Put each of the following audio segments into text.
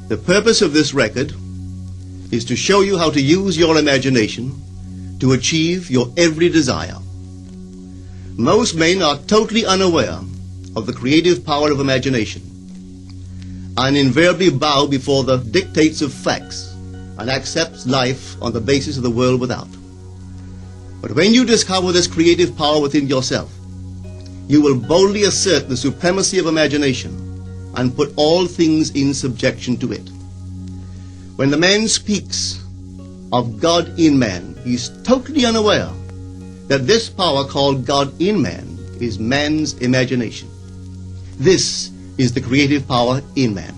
The purpose of this record is to show you how to use your imagination to achieve your every desire. Most men are totally unaware of the creative power of imagination and invariably bow before the dictates of facts and accept life on the basis of the world without. But when you discover this creative power within yourself, you will boldly assert the supremacy of imagination and put all things in subjection to it. When the man speaks of God in man, he is totally unaware that this power called God in man is man's imagination. This is the creative power in man.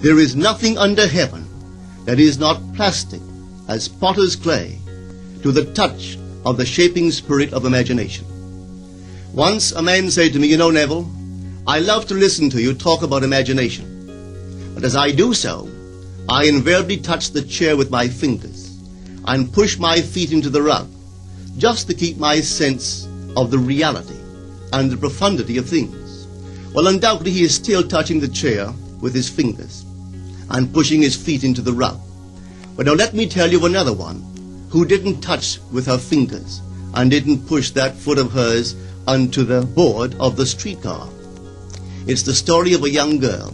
There is nothing under heaven that is not plastic as potter's clay to the touch of the shaping spirit of imagination. Once a man said to me, "You know, Neville, I love to listen to you talk about imagination. But as I do so, I invariably touch the chair with my fingers and push my feet into the rug, just to keep my sense of the reality and the profundity of things." Well, undoubtedly he is still touching the chair with his fingers and pushing his feet into the rug. But now let me tell you another one who didn't touch with her fingers and didn't push that foot of hers onto the board of the streetcar. It's the story of a young girl,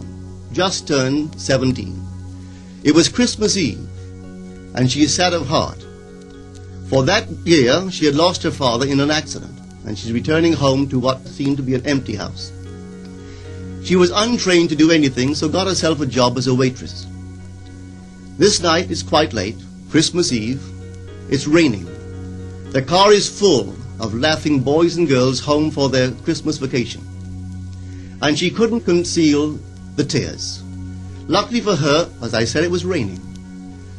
just turned 17. It was Christmas Eve, and she is sad of heart. For that year, she had lost her father in an accident, and she's returning home to what seemed to be an empty house. She was untrained to do anything, so got herself a job as a waitress. This night is quite late, Christmas Eve. It's raining. The car is full of laughing boys and girls home for their Christmas vacation. And she couldn't conceal the tears. Luckily for her, as I said, it was raining.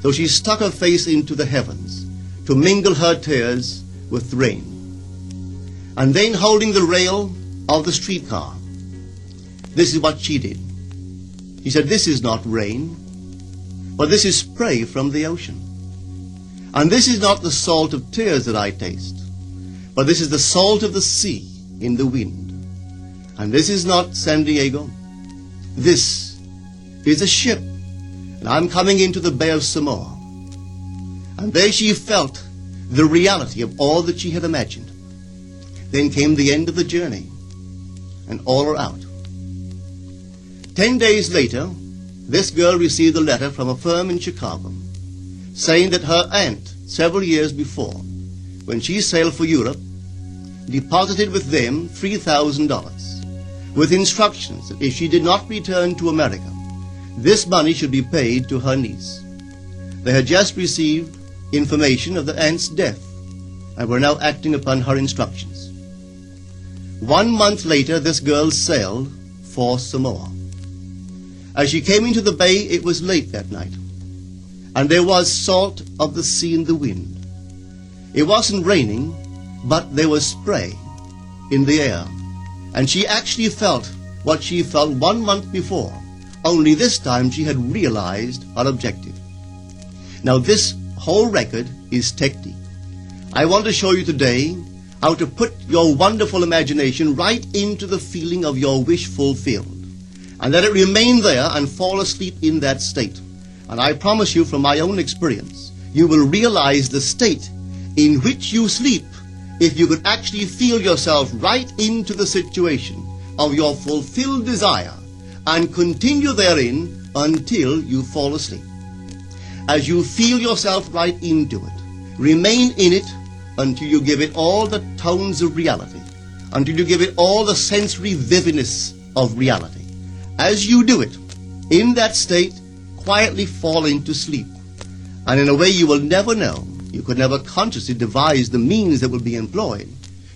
So she stuck her face into the heavens to mingle her tears with the rain. And then, holding the rail of the streetcar, this is what she did. She said, "This is not rain, but this is spray from the ocean. And this is not the salt of tears that I taste, but this is the salt of the sea in the wind. And this is not San Diego. This is a ship, and I'm coming into the Bay of Samoa." And there she felt the reality of all that she had imagined. Then came the end of the journey, and all are out. 10 days later, this girl received a letter from a firm in Chicago saying that her aunt, several years before, when she sailed for Europe, deposited with them $3,000 with instructions that if she did not return to America, this money should be paid to her niece. They had just received information of the aunt's death and were now acting upon her instructions. 1 month later, this girl sailed for Samoa. As she came into the bay, it was late that night, and there was salt of the sea in the wind. It wasn't raining, but there was spray in the air, and she actually felt what she felt 1 month before, only this time she had realized her objective. Now this whole record is technique. I want to show you today how to put your wonderful imagination right into the feeling of your wish fulfilled, and let it remain there and fall asleep in that state. And I promise you from my own experience, you will realize the state in which you sleep if you could actually feel yourself right into the situation of your fulfilled desire and continue therein until you fall asleep. As you feel yourself right into it, remain in it until you give it all the tones of reality, until you give it all the sensory vividness of reality. As you do it, in that state, quietly fall into sleep. And in a way you will never know, you could never consciously devise the means that will be employed,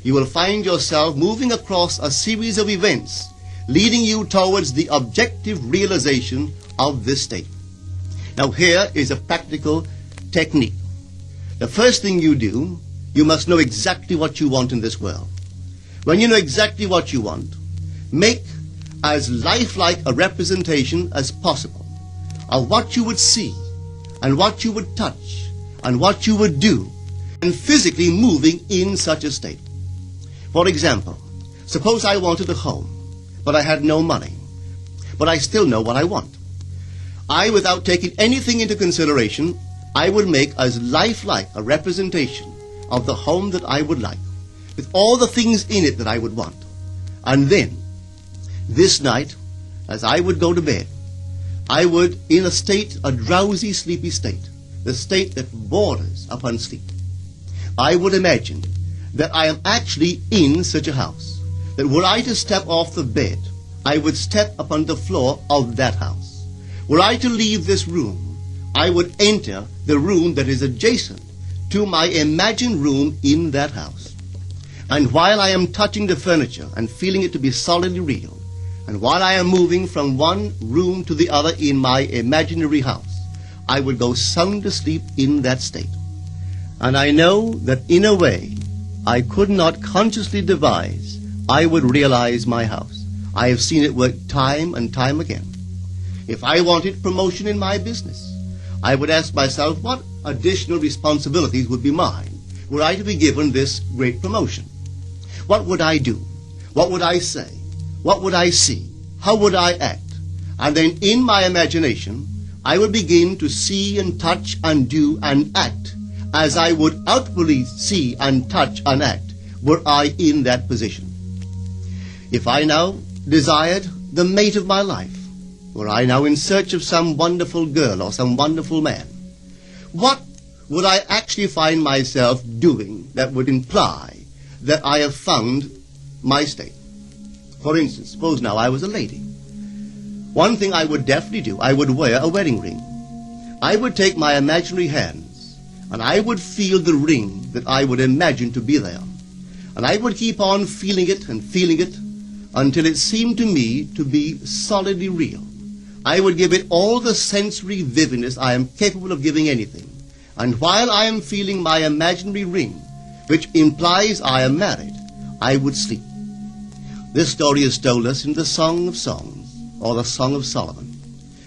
you will find yourself moving across a series of events leading you towards the objective realization of this state. Now here is a practical technique. The first thing you do, you must know exactly what you want in this world. When you know exactly what you want, make as lifelike a representation as possible of what you would see and what you would touch and what you would do, and physically moving in such a state. For example, suppose I wanted a home, but I had no money, but I still know what I want. without taking anything into consideration, I would make as lifelike a representation of the home that I would like, with all the things in it that I would want. And then, this night, as I would go to bed, I would, in a drowsy, sleepy state, the state that borders upon sleep, I would imagine that I am actually in such a house, that were I to step off the bed, I would step upon the floor of that house. Were I to leave this room, I would enter the room that is adjacent to my imagined room in that house. And while I am touching the furniture and feeling it to be solidly real, and while I am moving from one room to the other in my imaginary house, I would go sound asleep in that state. And I know that in a way I could not consciously devise, I would realize my house. I have seen it work time and time again. If I wanted promotion in my business, I would ask myself what additional responsibilities would be mine were I to be given this great promotion. What would I do? What would I say? What would I see? How would I act? And then in my imagination, I would begin to see and touch and do and act as I would outwardly see and touch and act were I in that position. If I now desired the mate of my life, were I now in search of some wonderful girl or some wonderful man, what would I actually find myself doing that would imply that I have found my state? For instance, suppose now I was a lady. One thing I would definitely do, I would wear a wedding ring. I would take my imaginary hands, and I would feel the ring that I would imagine to be there. And I would keep on feeling it until it seemed to me to be solidly real. I would give it all the sensory vividness I am capable of giving anything. And while I am feeling my imaginary ring, which implies I am married, I would sleep. This story is told us in the Song of Songs, or the Song of Solomon.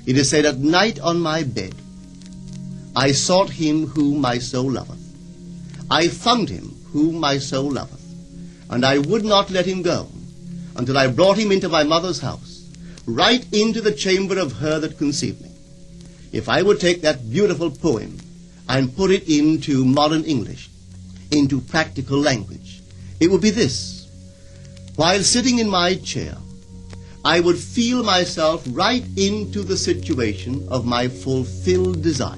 It is said, "At night on my bed, I sought him whom my soul loveth. I found him whom my soul loveth, and I would not let him go, until I brought him into my mother's house, right into the chamber of her that conceived me." If I would take that beautiful poem and put it into modern English, into practical language, it would be this. While sitting in my chair, I would feel myself right into the situation of my fulfilled desire.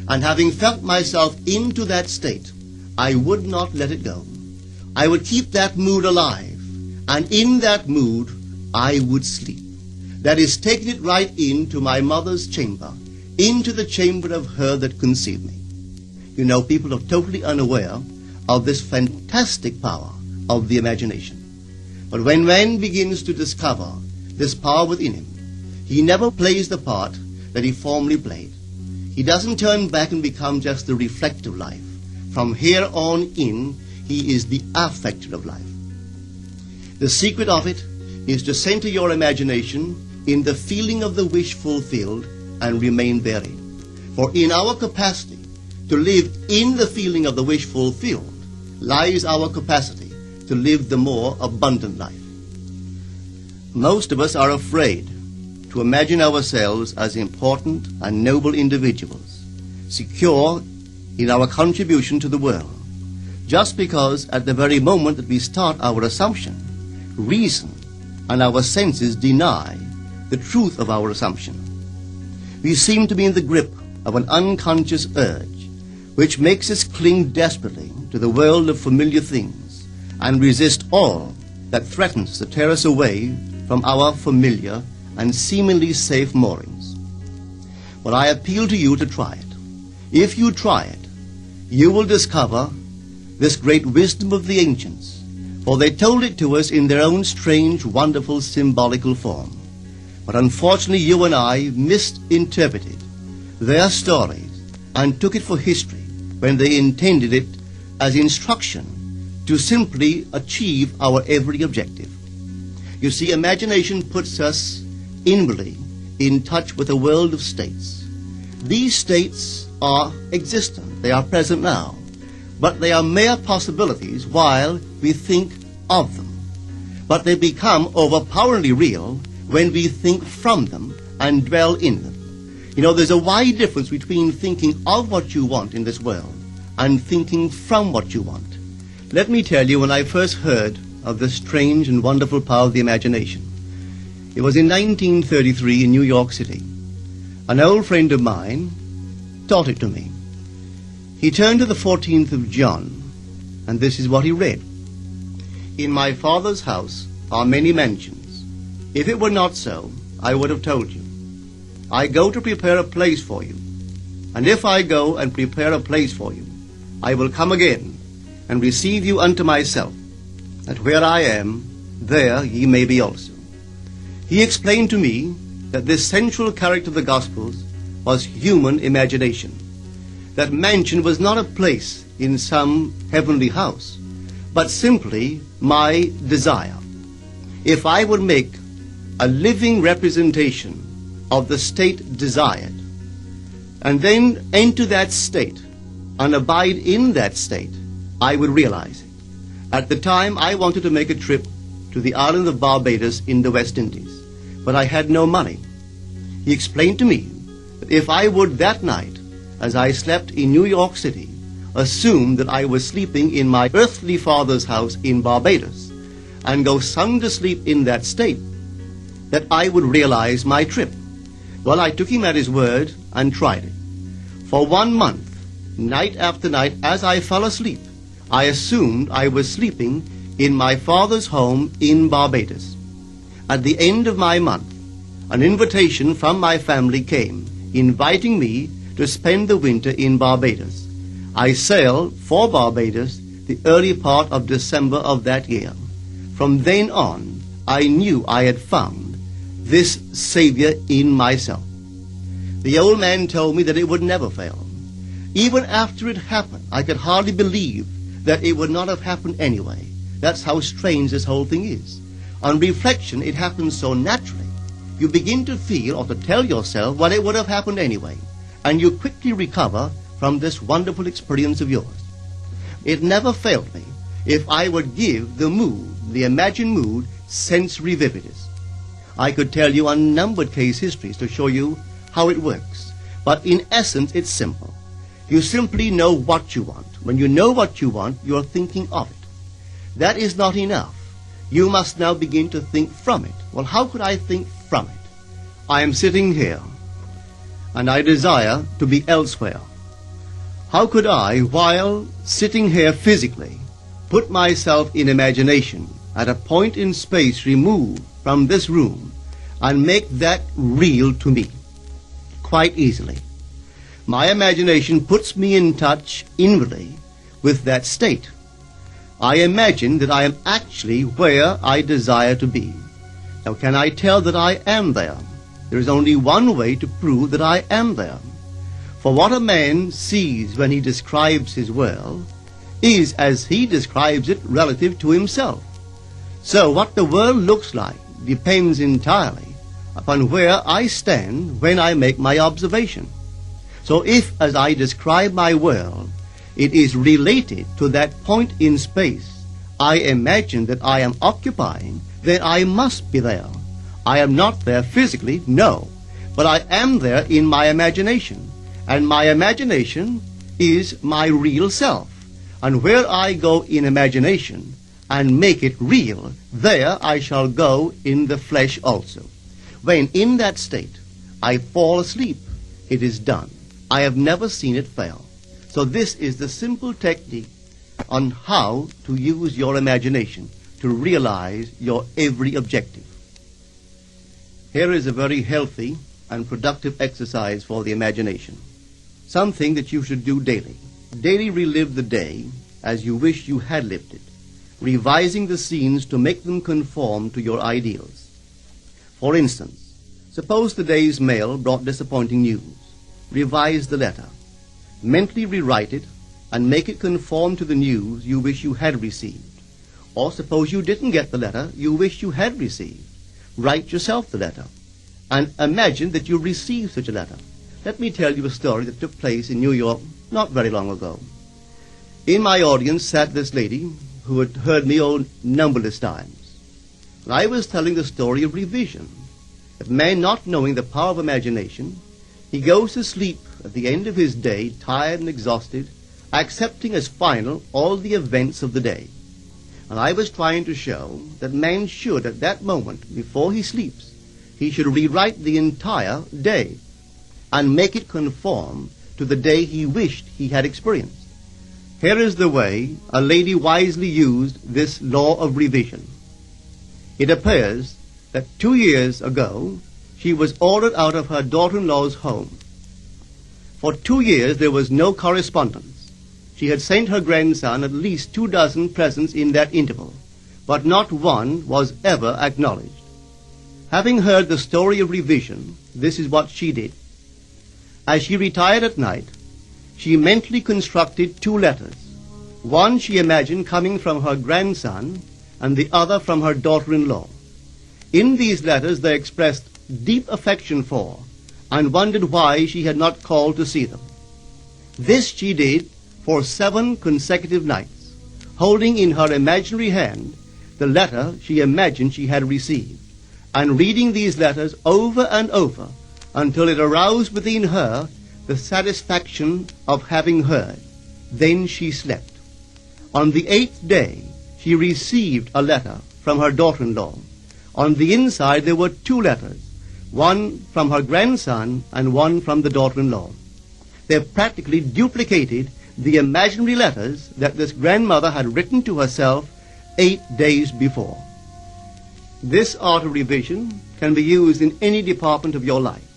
And having felt myself into that state, I would not let it go. I would keep that mood alive, and in that mood, I would sleep. That is, taking it right into my mother's chamber, into the chamber of her that conceived me. You know, people are totally unaware of this fantastic power of the imagination. But when man begins to discover this power within him, he never plays the part that he formerly played. He doesn't turn back and become just the reflective life. From here on in, he is the affecter of life. The secret of it is to center your imagination in the feeling of the wish fulfilled and remain therein. For in our capacity to live in the feeling of the wish fulfilled lies our capacity to live the more abundant life. Most of us are afraid to imagine ourselves as important and noble individuals, secure in our contribution to the world, just because at the very moment that we start our assumption, reason and our senses deny the truth of our assumption. We seem to be in the grip of an unconscious urge which makes us cling desperately to the world of familiar things and resist all that threatens to tear us away from our familiar and seemingly safe moorings. But I appeal to you to try it. If you try it, you will discover this great wisdom of the ancients, for they told it to us in their own strange, wonderful, symbolical form. But unfortunately, you and I misinterpreted their stories and took it for history when they intended it as instruction to simply achieve our every objective. You see, imagination puts us inwardly in touch with a world of states. These states are existent. They are present now. But they are mere possibilities while we think of them. But they become overpoweringly real when we think from them and dwell in them. You know, there's a wide difference between thinking of what you want in this world and thinking from what you want. Let me tell you, when I first heard of this strange and wonderful power of the imagination, it was in 1933 in New York City. An old friend of mine taught it to me. He turned to the 14th of John, and this is what he read. In my Father's house are many mansions. If it were not so, I would have told you. I go to prepare a place for you. And if I go and prepare a place for you, I will come again and receive you unto myself, that where I am, there ye may be also. He explained to me that this central character of the Gospels was human imagination. That mansion was not a place in some heavenly house, but simply my desire. If I would make a living representation of the state desired, and then enter that state and abide in that state, I would realize it. At the time, I wanted to make a trip to the island of Barbados in the West Indies, but I had no money. He explained to me that if I would that night, as I slept in New York City, assume that I was sleeping in my earthly father's house in Barbados, and go sound asleep in that state, that I would realize my trip. Well, I took him at his word and tried it. For 1 month, night after night, as I fell asleep, I assumed I was sleeping in my father's home in Barbados. At the end of my month, an invitation from my family came, inviting me to spend the winter in Barbados. I sailed for Barbados the early part of December of that year. From then on, I knew I had found this Savior in myself. The old man told me that it would never fail. Even after it happened, I could hardly believe that it would not have happened anyway. That's how strange this whole thing is. On reflection, it happens so naturally. You begin to feel or to tell yourself, well, it would have happened anyway. And you quickly recover from this wonderful experience of yours. It never failed me if I would give the mood, the imagined mood, sensory vividness. I could tell you unnumbered case histories to show you how it works. But in essence, it's simple. You simply know what you want. When you know what you want, you're thinking of it. That is not enough. You must now begin to think from it. Well, how could I think from it? I am sitting here, and I desire to be elsewhere. How could I, while sitting here physically, put myself in imagination at a point in space removed from this room and make that real to me? Quite easily. My imagination puts me in touch inwardly with that state. I imagine that I am actually where I desire to be. Now, can I tell that I am there? There is only one way to prove that I am there. For what a man sees when he describes his world is as he describes it relative to himself. So what the world looks like depends entirely upon where I stand when I make my observation. So if, as I describe my world, it is related to that point in space I imagine that I am occupying, then I must be there. I am not there physically, no, but I am there in my imagination, and my imagination is my real self. And where I go in imagination and make it real, there I shall go in the flesh also. When in that state I fall asleep, it is done. I have never seen it fail. So this is the simple technique on how to use your imagination to realize your every objective. Here is a very healthy and productive exercise for the imagination. Something that you should do daily. Daily relive the day as you wish you had lived it, revising the scenes to make them conform to your ideals. For instance, suppose the day's mail brought disappointing news. Revise the letter. Mentally rewrite it and make it conform to the news you wish you had received. Or suppose you didn't get the letter you wish you had received. Write yourself the letter and imagine that you received such a letter. Let me tell you a story that took place in New York not very long ago. In my audience sat this lady who had heard me numberless times. And I was telling the story of revision. That man, not knowing the power of imagination, He goes to sleep at the end of his day, tired and exhausted, accepting as final all the events of the day. And I was trying to show that man should, at that moment, before he sleeps, he should rewrite the entire day and make it conform to the day he wished he had experienced. Here is the way a lady wisely used this law of revision. It appears that 2 years ago she was ordered out of her daughter-in-law's home. For 2 years there was no correspondence. She had sent her grandson at least 24 presents in that interval, but not one was ever acknowledged. Having heard the story of revision, this is what she did. As she retired at night, she mentally constructed 2 letters. One she imagined coming from her grandson, and the other from her daughter-in-law. In these letters they expressed deep affection for, and wondered why she had not called to see them. This she did for 7 consecutive nights, holding in her imaginary hand the letter she imagined she had received, and reading these letters over and over until it aroused within her the satisfaction of having heard. Then she slept. On the 8th day, she received a letter from her daughter-in-law. On the inside there were 2 letters, one from her grandson and one from the daughter-in-law. They practically duplicated the imaginary letters that this grandmother had written to herself 8 days before. This art of revision can be used in any department of your life.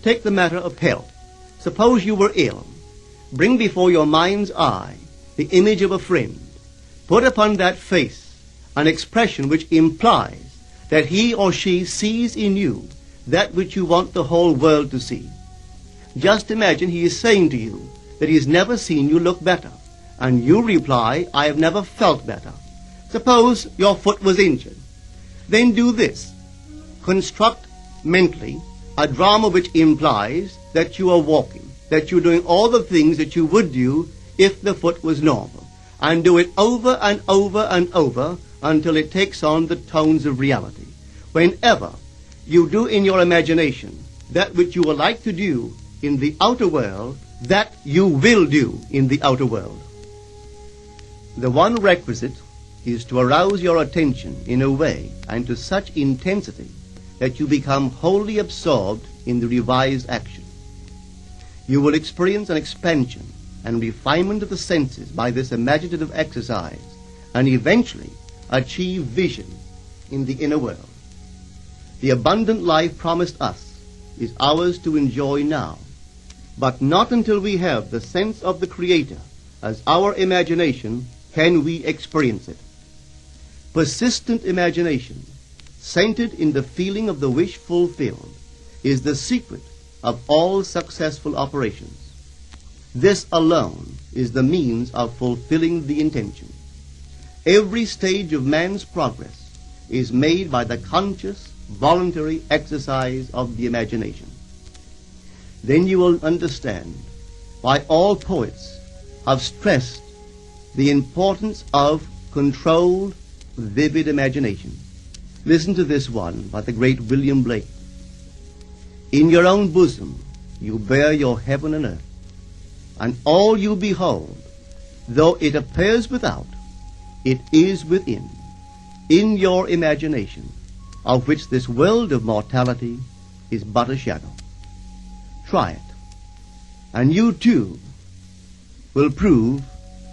Take the matter of health. Suppose you were ill. Bring before your mind's eye the image of a friend. Put upon that face an expression which implies that he or she sees in you that which you want the whole world to see. Just imagine he is saying to you that he has never seen you look better, and you reply, I have never felt better. Suppose your foot was injured. Then do this. Construct mentally a drama which implies that you are walking, that you're doing all the things that you would do if the foot was normal, and do it over and over and over until it takes on the tones of reality. Whenever you do in your imagination that which you would like to do in the outer world, that you will do in the outer world. The one requisite is to arouse your attention in a way and to such intensity that you become wholly absorbed in the revised action. You will experience an expansion and refinement of the senses by this imaginative exercise, and eventually achieve vision in the inner world. The abundant life promised us is ours to enjoy now, but not until we have the sense of the Creator as our imagination can we experience it. Persistent imagination, centered in the feeling of the wish fulfilled, is the secret of all successful operations. This alone is the means of fulfilling the intention. Every stage of man's progress is made by the conscious, voluntary exercise of the imagination. Then you will understand why all poets have stressed the importance of controlled, vivid imagination. Listen to this one by the great William Blake. In your own bosom you bear your heaven and earth, and all you behold, though it appears without, it is within, in your imagination, of which this world of mortality is but a shadow. Try it, and you too will prove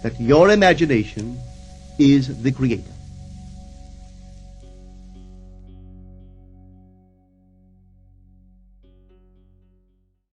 that your imagination is the Creator.